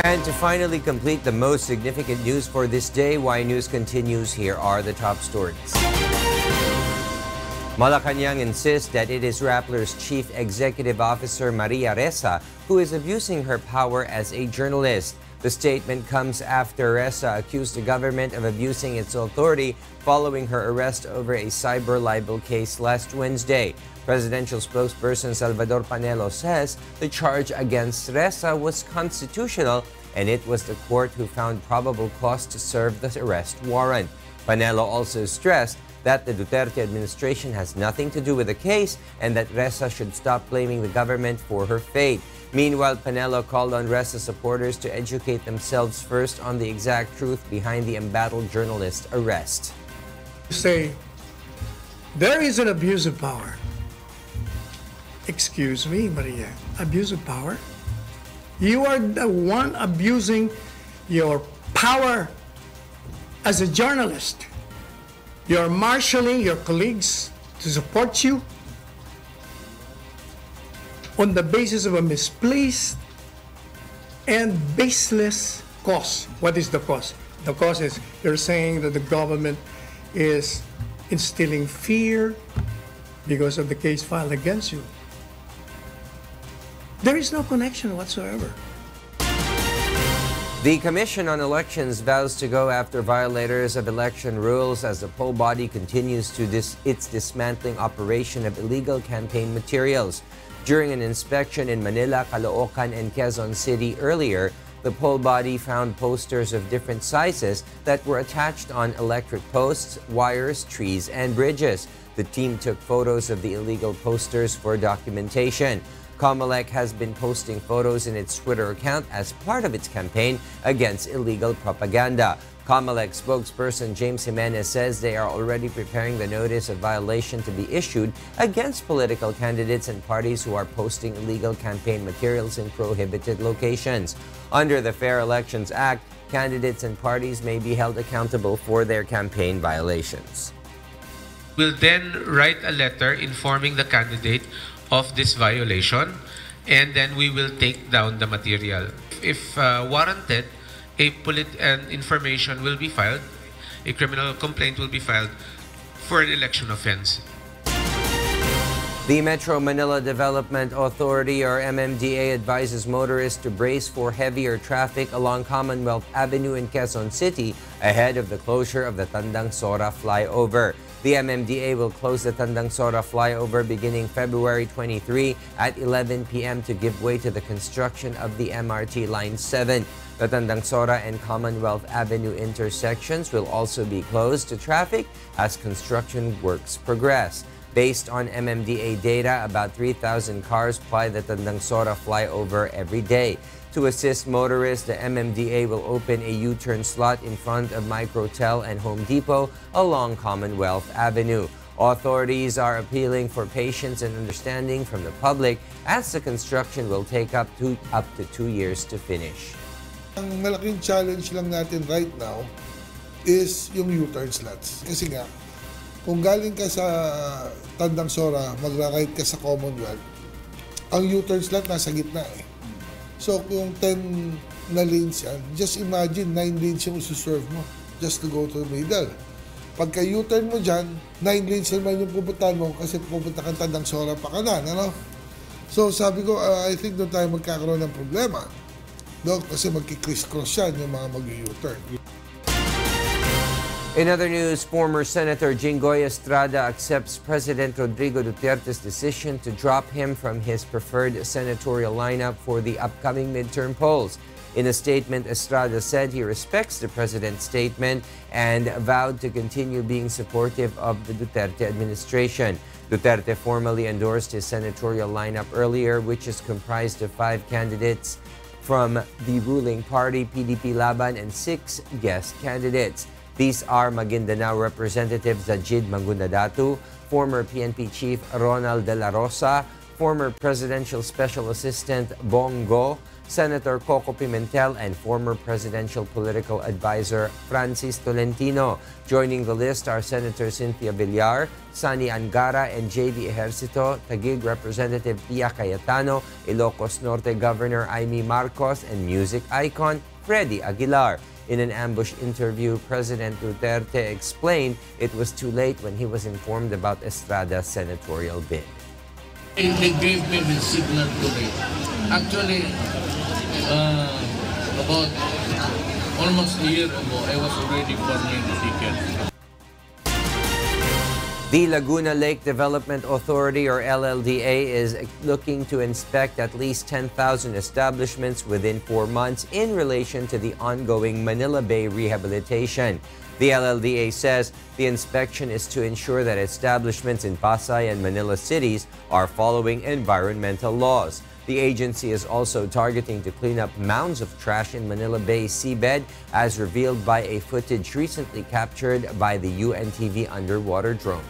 And to finally complete the most significant news for this day, Y News continues. Here are the top stories. Malacañang insists that it is Rappler's Chief Executive Officer Maria Ressa who is abusing her power as a journalist. The statement comes after Ressa accused the government of abusing its authority following her arrest over a cyber libel case last Wednesday. Presidential spokesperson Salvador Panelo says the charge against Ressa was constitutional and it was the court who found probable cause to serve the arrest warrant. Panelo also stressed that the Duterte administration has nothing to do with the case and that Ressa should stop blaming the government for her fate. Meanwhile, Panelo called on Ressa supporters to educate themselves first on the exact truth behind the embattled journalist's arrest. Say, there is an abuse of power. Excuse me, Maria, abuse of power? You are the one abusing your power as a journalist. You're marshaling your colleagues to support you on the basis of a misplaced and baseless cause. What is the cause? The cause is you're saying that the government is instilling fear because of the case filed against you. There is no connection whatsoever. The Commission on Elections vows to go after violators of election rules as the poll body continues to its dismantling operation of illegal campaign materials. During an inspection in Manila, Caloocan, and Quezon City earlier, the poll body found posters of different sizes that were attached on electric posts, wires, trees, and bridges. The team took photos of the illegal posters for documentation. COMELEC has been posting photos in its Twitter account as part of its campaign against illegal propaganda. COMELEC spokesperson James Jimenez says they are already preparing the notice of violation to be issued against political candidates and parties who are posting illegal campaign materials in prohibited locations. Under the Fair Elections Act, candidates and parties may be held accountable for their campaign violations. We'll then write a letter informing the candidate of this violation, and then we will take down the material. If warranted, an information will be filed, a criminal complaint will be filed for an election offense. The Metro Manila Development Authority, or MMDA, advises motorists to brace for heavier traffic along Commonwealth Avenue in Quezon City ahead of the closure of the Tandang Sora flyover. The MMDA will close the Tandang Sora flyover beginning February 23 at 11 p.m. to give way to the construction of the MRT Line 7. The Tandang Sora and Commonwealth Avenue intersections will also be closed to traffic as construction works progress. Based on MMDA data, about 3,000 cars ply the Tandang Sora flyover every day. To assist motorists, the MMDA will open a U-turn slot in front of Microtel and Home Depot along Commonwealth Avenue. Authorities are appealing for patience and understanding from the public as the construction will take up to 2 years to finish. Ang malaking challenge lang natin right now is yung U-turn slots. Kasi nga, kung galing ka sa Tandang Sora, magra-ride ka sa Commonwealth, ang U-turn slot nasa gitna eh. So kung 10 na lanes yan, just imagine 9 lanes yung isuserve mo just to go to the middle. Pagka U-turn mo dyan, 9 lanes naman yung pupuntahan mo kasi pupunta kang Tandang Sora pa kanan, ano? So sabi ko, I think doon tayo magkakaroon ng problema. Kasi magki-criss-cross yan yung mga mag-U-turn. In other news, former Senator Jinggoy Estrada accepts President Rodrigo Duterte's decision to drop him from his preferred senatorial lineup for the upcoming midterm polls. In a statement, Estrada said he respects the president's statement and vowed to continue being supportive of the Duterte administration. Duterte formally endorsed his senatorial lineup earlier, which is comprised of 5 candidates from the ruling party, PDP Laban, and 6 guest candidates. These are Maguindanao Representative Zajid Magundadatu, former PNP Chief Ronald De La Rosa, former presidential special assistant Bongo, Senator Coco Pimentel, and former presidential political advisor Francis Tolentino. Joining the list are Senator Cynthia Villar, Sani Angara, and JV Ejercito, Taguig Representative Pia Cayetano, Ilocos Norte Governor Aimee Marcos, and music icon Freddy Aguilar. In an ambush interview, President Duterte explained it was too late when he was informed about Estrada's senatorial bid. They gave me the signal too late. Actually, about almost a year ago, I was already forming the ticket. The Laguna Lake Development Authority, or LLDA, is looking to inspect at least 10,000 establishments within 4 months in relation to the ongoing Manila Bay rehabilitation. The LLDA says the inspection is to ensure that establishments in Pasay and Manila cities are following environmental laws. The agency is also targeting to clean up mounds of trash in Manila Bay seabed, as revealed by a footage recently captured by the UNTV underwater drone.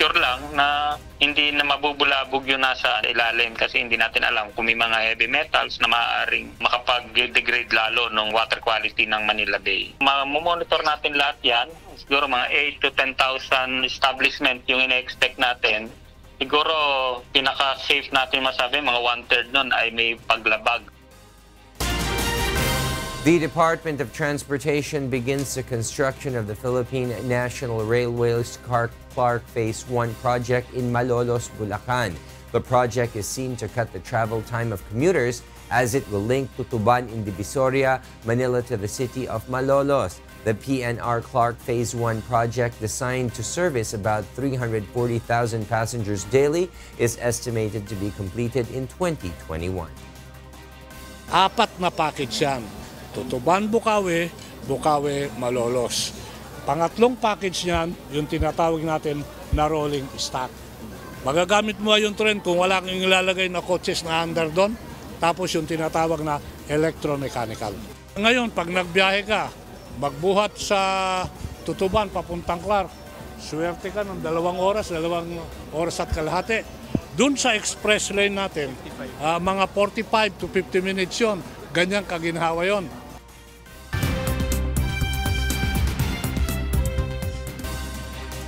Sure lang na hindi na mabubulabog yung nasa ilalim kasi hindi natin alam kung may mga heavy metals na maaaring makapag-degrade lalo ng water quality ng Manila Bay. Mamonitor natin lahat yan. Siguro mga 8 to 10,000 establishment yung ina-expect natin. Siguro pinaka-safe natin masabi, mga 1/3 nun ay may paglabag. The Department of Transportation begins the construction of the Philippine National Railways Clark Phase 1 project in Malolos, Bulacan. The project is seen to cut the travel time of commuters as it will link Tutuban in Divisoria, Manila to the city of Malolos. The PNR Clark Phase 1 project, designed to service about 340,000 passengers daily, is estimated to be completed in 2021. 4 na package yan. Tutuban, Bukawi, Bukawi, Malolos. Pangatlong package niyan, yung tinatawag natin na rolling stock. Magagamit mo yung trend kung wala kang ilalagay na coaches na under doon, tapos yung tinatawag na electromechanical. Ngayon, pag nagbiyahe ka, magbuhat sa Tutuban, papuntang Clark, swerte ka ng 2 oras at kalahati. Doon sa express lane natin, mga 45 to 50 minutes yun. Ganyang kaginhawa yun.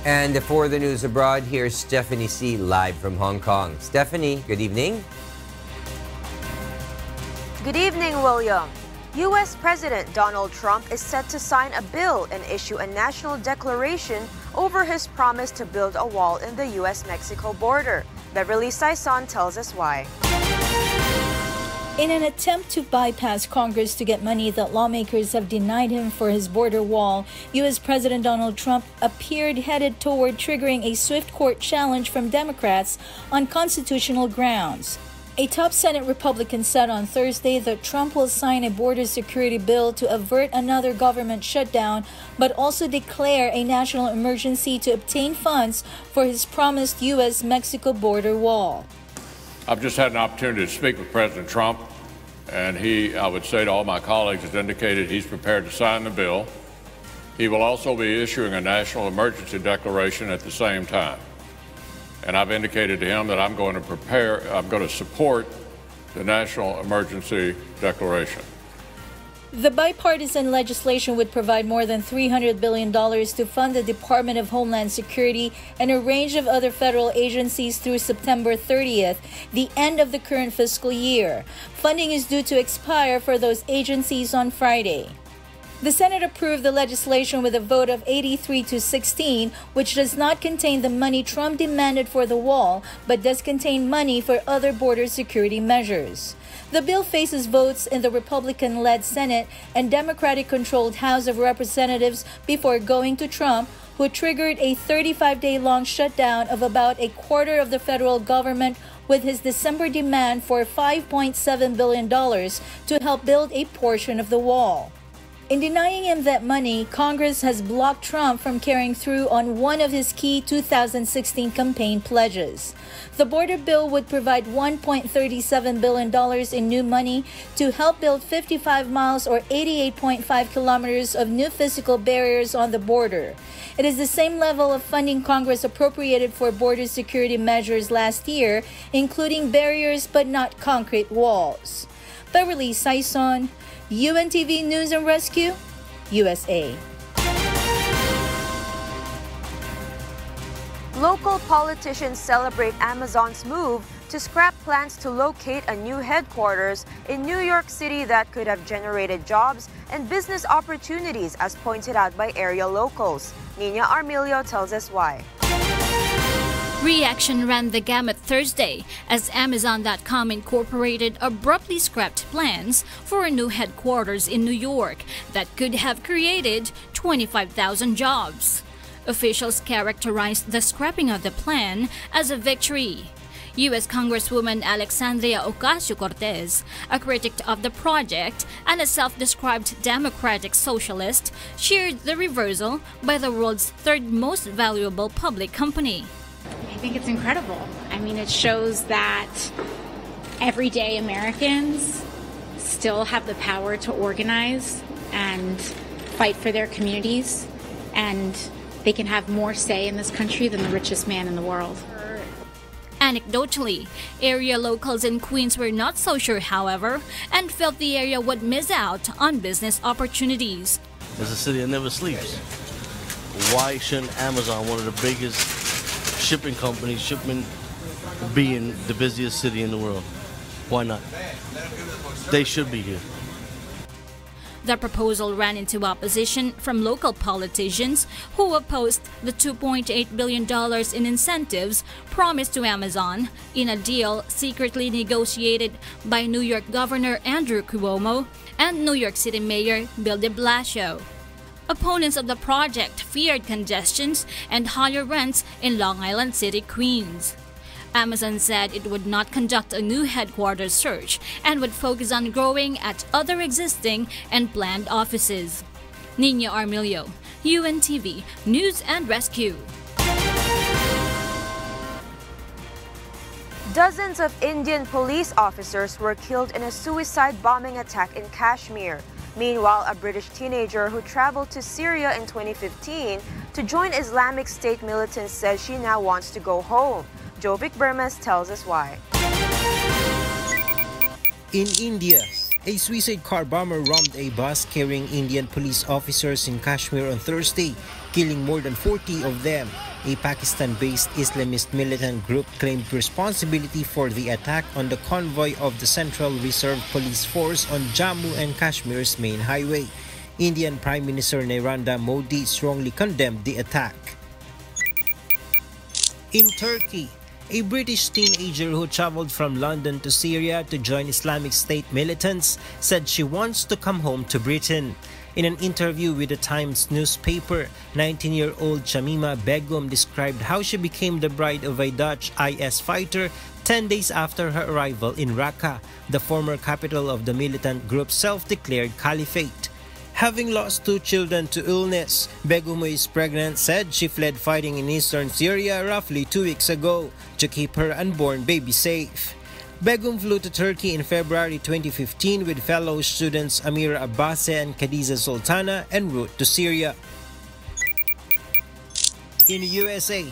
And for the news abroad, here's Stephanie C. live from Hong Kong. Stephanie, good evening. Good evening, William. U.S. President Donald Trump is set to sign a bill and issue a national declaration over his promise to build a wall in the U.S.-Mexico border. Beverly Saison tells us why. In an attempt to bypass Congress to get money that lawmakers have denied him for his border wall, U.S. President Donald Trump appeared headed toward triggering a swift court challenge from Democrats on constitutional grounds. A top Senate Republican said on Thursday that Trump will sign a border security bill to avert another government shutdown, but also declare a national emergency to obtain funds for his promised U.S.-Mexico border wall. I've just had an opportunity to speak with President Trump, and he, I would say to all my colleagues, has indicated he's prepared to sign the bill. He will also be issuing a national emergency declaration at the same time. And I've indicated to him that I'm going to support the national emergency declaration. The bipartisan legislation would provide more than $300 billion to fund the Department of Homeland Security and a range of other federal agencies through September 30th, the end of the current fiscal year. Funding is due to expire for those agencies on Friday. The Senate approved the legislation with a vote of 83 to 16, which does not contain the money Trump demanded for the wall, but does contain money for other border security measures. The bill faces votes in the Republican-led Senate and Democratic-controlled House of Representatives before going to Trump, who triggered a 35-day-long shutdown of about a quarter of the federal government with his December demand for $5.7 billion to help build a portion of the wall. In denying him that money, Congress has blocked Trump from carrying through on one of his key 2016 campaign pledges. The border bill would provide $1.37 billion in new money to help build 55 miles or 88.5 kilometers of new physical barriers on the border. It is the same level of funding Congress appropriated for border security measures last year, including barriers but not concrete walls. Beverly Saison, UNTV News and Rescue, USA. Local politicians celebrate Amazon's move to scrap plans to locate a new headquarters in New York City that could have generated jobs and business opportunities, as pointed out by area locals. Nina Armilio tells us why. Reaction ran the gamut Thursday as Amazon.com Incorporated abruptly scrapped plans for a new headquarters in New York that could have created 25,000 jobs. Officials characterized the scrapping of the plan as a victory. U.S. Congresswoman Alexandria Ocasio-Cortez, a critic of the project and a self-described democratic socialist, cheered the reversal by the world's third most valuable public company. I think it's incredible. I mean, it shows that everyday Americans still have the power to organize and fight for their communities, and they can have more say in this country than the richest man in the world. Anecdotally, area locals in Queens were not so sure, however, and felt the area would miss out on business opportunities. It's a city that never sleeps. Why shouldn't Amazon, one of the biggest shipping companies, be in the busiest city in the world? Why not? They should be here. The proposal ran into opposition from local politicians who opposed the $2.8 billion in incentives promised to Amazon in a deal secretly negotiated by New York Governor Andrew Cuomo and New York City Mayor Bill de Blasio. Opponents of the project feared congestions and higher rents in Long Island City, Queens. Amazon said it would not conduct a new headquarters search and would focus on growing at other existing and planned offices. Nina Armilio, UNTV News and Rescue. Dozens of Indian police officers were killed in a suicide bombing attack in Kashmir. Meanwhile, a British teenager who traveled to Syria in 2015 to join Islamic State militants says she now wants to go home. Jovic Burmas tells us why. In India, a suicide car bomber rammed a bus carrying Indian police officers in Kashmir on Thursday, killing more than 40 of them. A Pakistan-based Islamist militant group claimed responsibility for the attack on the convoy of the Central Reserve Police Force on Jammu and Kashmir's main highway. Indian Prime Minister Narendra Modi strongly condemned the attack. In Turkey, a British teenager who traveled from London to Syria to join Islamic State militants said she wants to come home to Britain. In an interview with the Times newspaper, 19-year-old Shamima Begum described how she became the bride of a Dutch IS fighter 10 days after her arrival in Raqqa, the former capital of the militant group's self-declared caliphate. Having lost 2 children to illness, Begum, who is pregnant, said she fled fighting in eastern Syria roughly 2 weeks ago to keep her unborn baby safe. Begum flew to Turkey in February 2015 with fellow students Amira Abbasi and Khadija Sultana en route to Syria. In the USA,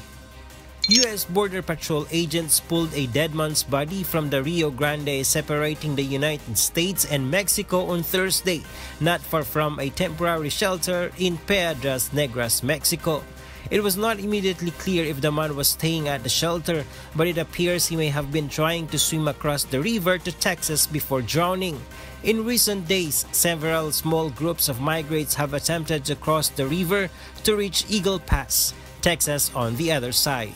U.S. Border Patrol agents pulled a dead man's body from the Rio Grande separating the United States and Mexico on Thursday, not far from a temporary shelter in Piedras Negras, Mexico. It was not immediately clear if the man was staying at the shelter, but it appears he may have been trying to swim across the river to Texas before drowning. In recent days, several small groups of migrants have attempted to cross the river to reach Eagle Pass, Texas on the other side.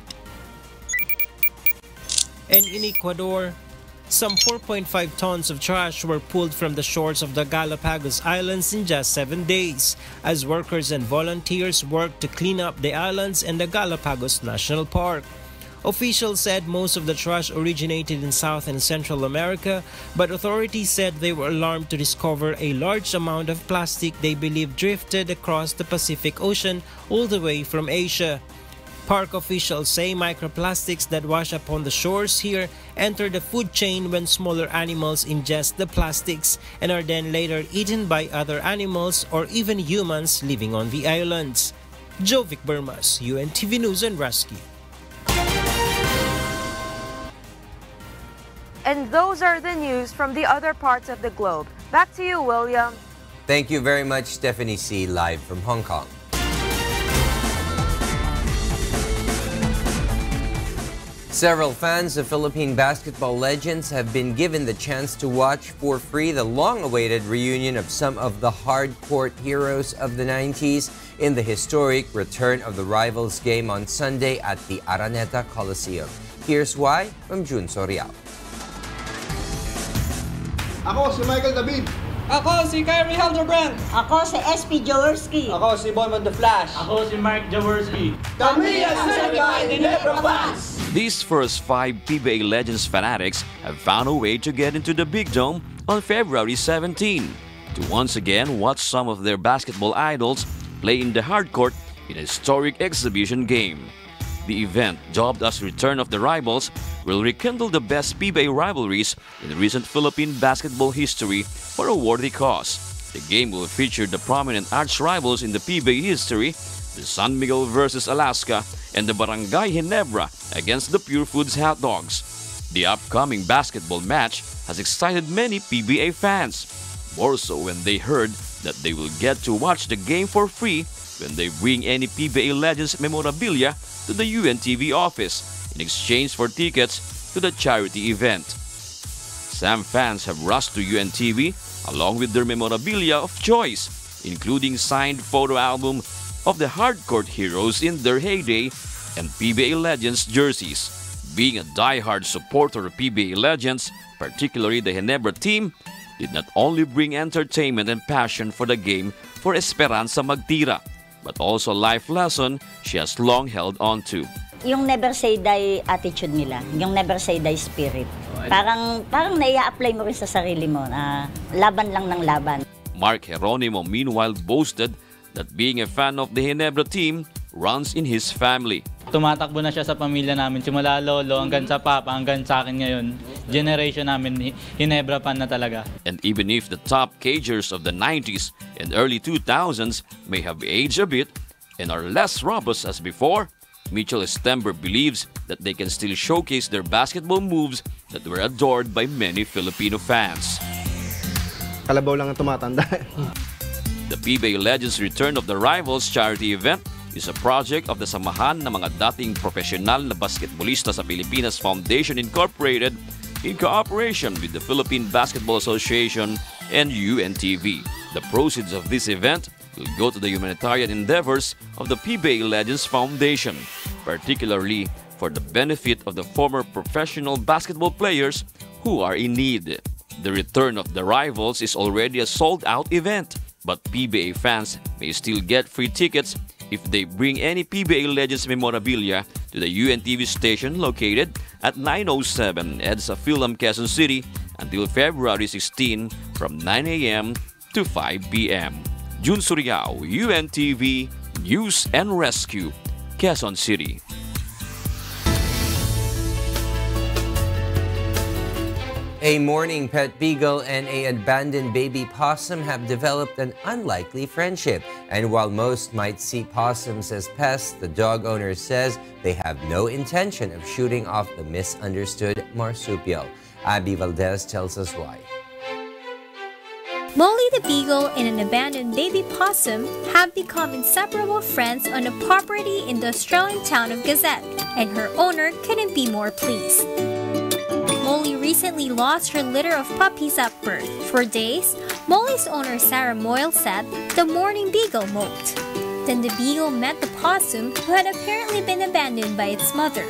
And in Ecuador, some 4.5 tons of trash were pulled from the shores of the Galapagos Islands in just 7 days, as workers and volunteers worked to clean up the islands and the Galapagos National Park. Officials said most of the trash originated in South and Central America, but authorities said they were alarmed to discover a large amount of plastic they believe drifted across the Pacific Ocean all the way from Asia. Park officials say microplastics that wash upon the shores here enter the food chain when smaller animals ingest the plastics and are then later eaten by other animals or even humans living on the islands. Jovic Burmas, UNTV News and Rescue. And those are the news from the other parts of the globe. Back to you, William. Thank you very much, Stephanie C., live from Hong Kong. Several fans of Philippine basketball legends have been given the chance to watch for free the long-awaited reunion of some of the hard-court heroes of the 90s in the historic return of the Rivals game on Sunday at the Araneta Coliseum. Here's why from Jun Soriao. Ako si Michael David. Ako si Kyrie Hildebrand. Ako si SP Jaworski. Ako si Boyman the Flash. Ako si Mark Jaworski. Kami ang Certified Ginebra Fans! These first 5 PBA Legends fanatics have found a way to get into the Big Dome on February 17 to once again watch some of their basketball idols play in the hardcourt in a historic exhibition game. The event, dubbed as Return of the Rivals, will rekindle the best PBA rivalries in recent Philippine basketball history for a worthy cause. The game will feature the prominent arch rivals in the PBA history, the San Miguel versus Alaska, and the Barangay Ginebra against the Pure Foods Hot Dogs. The upcoming basketball match has excited many PBA fans, more so when they heard that they will get to watch the game for free when they bring any PBA Legends memorabilia to the UNTV office in exchange for tickets to the charity event. Some fans have rushed to UNTV along with their memorabilia of choice, including signed photo album of the hardcourt heroes in their heyday and PBA Legends jerseys. Being a die-hard supporter of PBA Legends, particularly the Ginebra team, did not only bring entertainment and passion for the game for Esperanza Magtira, but also a life lesson she has long held on to. Yung never say die attitude nila, yung never say die spirit. Parang nai-apply mo rin sa sarili mo na laban lang ng laban. Mark Geronimo meanwhile boasted that being a fan of the Ginebra team runs in his family. Tumatakbo na siya sa pamilya namin, simula lolo hanggang sa papa hanggang sa akin ngayon. Generation namin, Ginebra fan na talaga. And even if the top cagers of the 90s and early 2000s may have aged a bit and are less robust as before, Mitchell Estember believes that they can still showcase their basketball moves that were adored by many Filipino fans. Kalabaw lang ang tumatanda. The PBA Legends Return of the Rivals charity event is a project of the Samahan ng mga dating profesional na basketballista sa Pilipinas Foundation Incorporated in cooperation with the Philippine Basketball Association and UNTV. The proceeds of this event will go to the humanitarian endeavors of the PBA Legends Foundation, particularly for the benefit of the former professional basketball players who are in need. The Return of the Rivals is already a sold-out event, but PBA fans may still get free tickets if they bring any PBA Legends memorabilia to the UNTV station located at 907 EDSA Philam, Quezon City until February 16 from 9 a.m. to 5 p.m. Jun Soriao, UNTV News and Rescue, Quezon City. A mourning pet beagle and an abandoned baby possum have developed an unlikely friendship. And while most might see possums as pests, the dog owner says they have no intention of shooting off the misunderstood marsupial. Abby Valdez tells us why. Molly the beagle and an abandoned baby possum have become inseparable friends on a property in the Australian town of Gazette, and her owner couldn't be more pleased. Molly recently lost her litter of puppies at birth. For days, Molly's owner Sarah Moyle said the mourning beagle moped. Then the beagle met the possum, who had apparently been abandoned by its mother.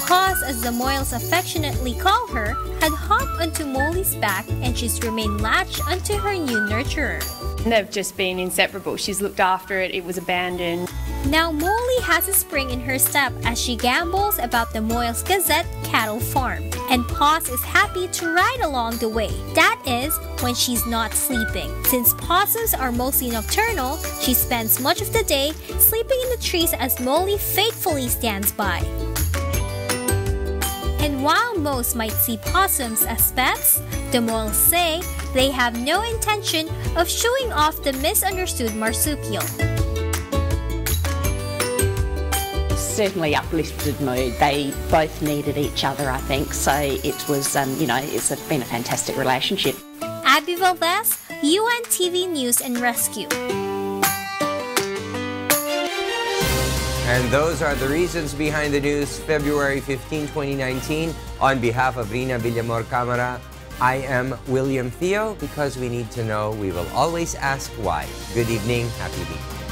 Paws, as the Moyles affectionately call her, had hopped onto Molly's back, and she's remained latched onto her new nurturer. They've just been inseparable. She's looked after it, it was abandoned. Now Molly has a spring in her step as she gambles about the Moyles Gazette cattle farm. And Paws is happy to ride along the way. That is, when she's not sleeping. Since possums are mostly nocturnal, she spends much of the day sleeping in the trees as Molly faithfully stands by. And while most might see possums as pets, the Moyles say they have no intention of showing off the misunderstood marsupial. Certainly uplifted mood. They both needed each other, I think. So it was, it's been a fantastic relationship. Abby Valdez, UNTV News and Rescue. And those are the reasons behind the news, February 15, 2019. On behalf of Rheena, Villamor-Camara, I am William Thio. Because we need to know, we will always ask why. Good evening. Happy weekend.